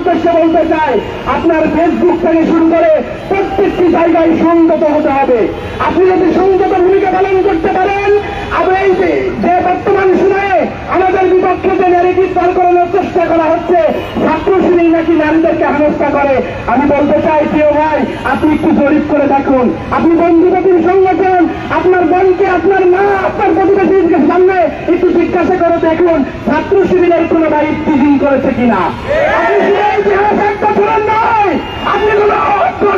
উদ্দেশ্যে বলতে চাই, আপনার ফেসবুক থেকে শুরু করে প্রত্যেকটি জায়গায় সংযত হতে হবে। আপনি যদি সংযত ভূমিকা পালন করতে পারেন, আমরা এই যে বর্তমান সময়ে আমাদের বিপক্ষে যে ন্যারেটিভ পার করানোর চেষ্টা করা হচ্ছে, ছাত্র শিবির নাকি নারীদেরকে হেনস্থা করে, আমি বলতে চাই প্রিয় ভাই, আপনি একটু জরিপ করে দেখুন। আপনি বন্ধুবাদীর সংগঠন, আপনার বোনকে, আপনার মা, আপনার প্রতিবেশীর সামনে একটু জিজ্ঞাসা করে দেখুন ছাত্র শিবিরের কোন ভাই টিজিং করেছে কিনা। আপনি ইতিহাস একটা ধরেন নয়, আপনি কোন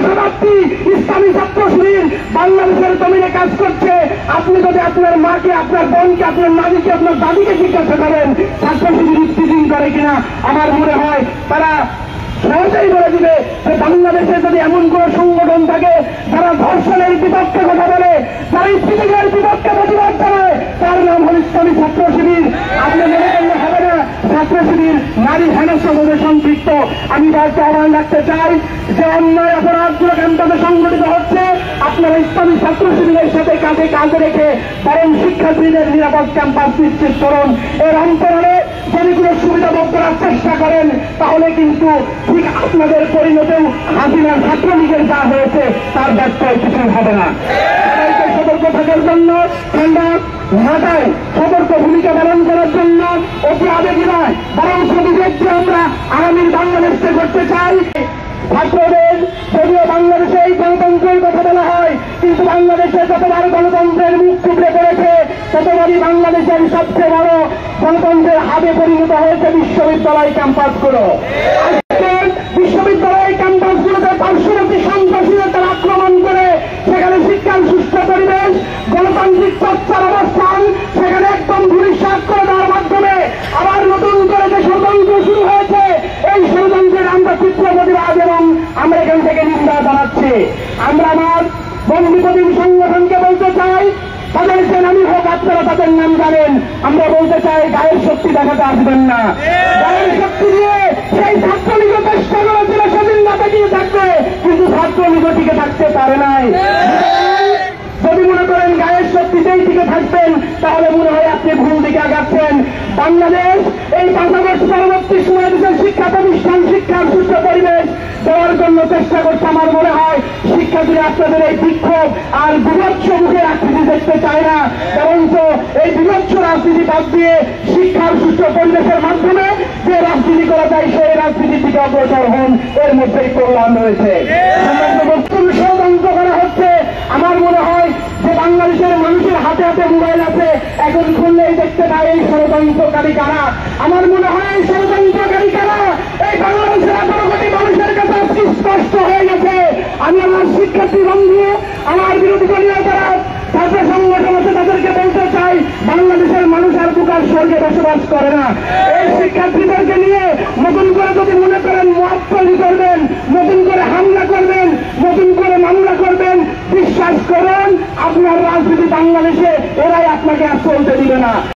শতাব্দী ইসলামী ছাত্র শিবির বাংলাদেশের জমিনে কাজ করছে। আপনি যদি আপনার মাকে, আপনার বোনকে, আপনার নানিকে, আপনার দাদিকে জিজ্ঞাসা করেন ছাত্র শিবির টিজিং করে কিনা, আমার মনে হয় তারা সহজেই বলে দিবে যে বাংলাদেশে যদি এমন কোন সংগঠন থাকে যারা ধর্ষণের বিপক্ষে কথা বলে, যারা ইসলামের বিপক্ষে প্রতিবাদ জানায়, তার নাম হল ইসলামী ছাত্র শিবির। আপনি মনে করলে হবে না ছাত্র শিবির নারী হেনস্থার সাথে সম্পৃক্ত। আমি তাকে আহ্বান রাখতে চাই যে অন্যায় অপরাধগুলো ক্যাম্পাসে সংগঠিত হচ্ছে, আপনারা ইসলামী ছাত্র শিবিরের সাথে কাঁধে কাঁধ রেখে বরং শিক্ষার্থীদের নিরাপদ ক্যাম্পাস নিশ্চিত করুন। এর অন্তরালে যদি কোনো সুবিধা ভোগ করার চেষ্টা করেন তাহলে কিন্তু ঠিক আপনাদের পরিণতেও হাসিনার ছাত্রলীগের যা হয়েছে তার ব্যত্যয় কিছু হবে না। সবাইকে সতর্ক থাকার জন্য, ঠান্ডা মাথায় সতর্ক ভূমিকা পালন করার জন্য অতি আবেগী নয়, বরং বিবেচ্য আমরা আগামীর বাংলাদেশকে করতে চাই। ছাত্রদের যদিও বাংলাদেশে এই গণতন্ত্রের কথা বলা হয়, কিন্তু বাংলাদেশে যতবার গণতন্ত্রের মুখ টুকরে পড়েছে ততবারই বাংলাদেশের সবচেয়ে বড় গণতন্ত্রের হাবে পরিণত হয়েছে বিশ্ববিদ্যালয় ক্যাম্পাসগুলো। বিশ্ববিদ্যালয় ক্যাম্পাসগুলোতে পার্শ্ববর্তী সন্ত্রাসীরা তারা আক্রমণ করে সেখানে শিক্ষার সুষ্ঠু পরিবেশ, গণতান্ত্রিক চর্চার অবস্থান সেখানে একদম ধূলিসাৎ করে দেওয়ার মাধ্যমে আবার নতুন করে যে ষড়যন্ত্র শুরু হয়েছে, এই ষড়যন্ত্রের আমরা তীব্র প্রতিবাদ এবং আমরা এখান থেকে নিন্দা জানাচ্ছি। আমরা আমার বন্ধুপ্রতিম সংগঠনকে বলতে চাই, তাদের যে নামই হোক আপনারা তাদের নাম জানেন, আমরা বলতে চাই গায়ের শক্তি দেখাতে আসবেন না। গায়ের শক্তি দিয়ে সেই ছাত্রলীগ চেষ্টা করেছিল সেদিন না টিকে থাকবে, কিন্তু ছাত্রলীগ টিকে থাকতে পারে নাই। যদি মনে করেন গায়ের শক্তিতেই টিকে থাকবেন তাহলে মনে হয় আপনি ভুল দিকে আগাচ্ছেন। বাংলাদেশ এই 5 আগস্ট পরবর্তী সময় দেশের শিক্ষা প্রতিষ্ঠান, শিক্ষার সুস্থ পরিবেশ দেওয়ার জন্য চেষ্টা করছে। আমার মনে হয় শিক্ষার্থীরা আপনাদের এই বিক্ষোভ আর বিভৎস মুখে রাজনীতি দেখতে চায় না, বরঞ্চ এই বিভৎস রাজনীতি বাদ দিয়ে শিক্ষার সুস্থ পরিবেশের মাধ্যমে যে রাজনীতি করা যায় সেই রাজনীতির দিকে অগ্রসর হন, এর মধ্যেই কল্যাণ রয়েছে। ষড়যন্ত্র করা হচ্ছে, আমার মনে হয় যে বাংলাদেশের মানুষের হাতে হাতে মোবাইল আছে, এখন খুললেই দেখতে পাই এই ষড়যন্ত্রকারী কারা। আমার মনে হয় এই ষড়যন্ত্রকারী কারা এই বাংলাদেশের 18 কোটি মানুষের কাছে স্পষ্ট হয়ে গেছে। আমি আমার শিক্ষার্থী বন্ধু, আমার বিরোধী দলীয় যারা ছাত্র সংগঠন আছে তাদেরকে বলতে চাই, বাংলাদেশের মানুষ আর বুকার স্বর্গে বসবাস করে না। এই শিক্ষার্থীদেরকে নিয়ে নতুন করে যদি মনে করেন মত তৈরি করবেন, নতুন করে হামলা করবেন, নতুন করে মামলা করবেন, বিশ্বাস করুন আপনার রাজনীতি বাংলাদেশে এরাই আপনাকে আর চলতে দিবে না।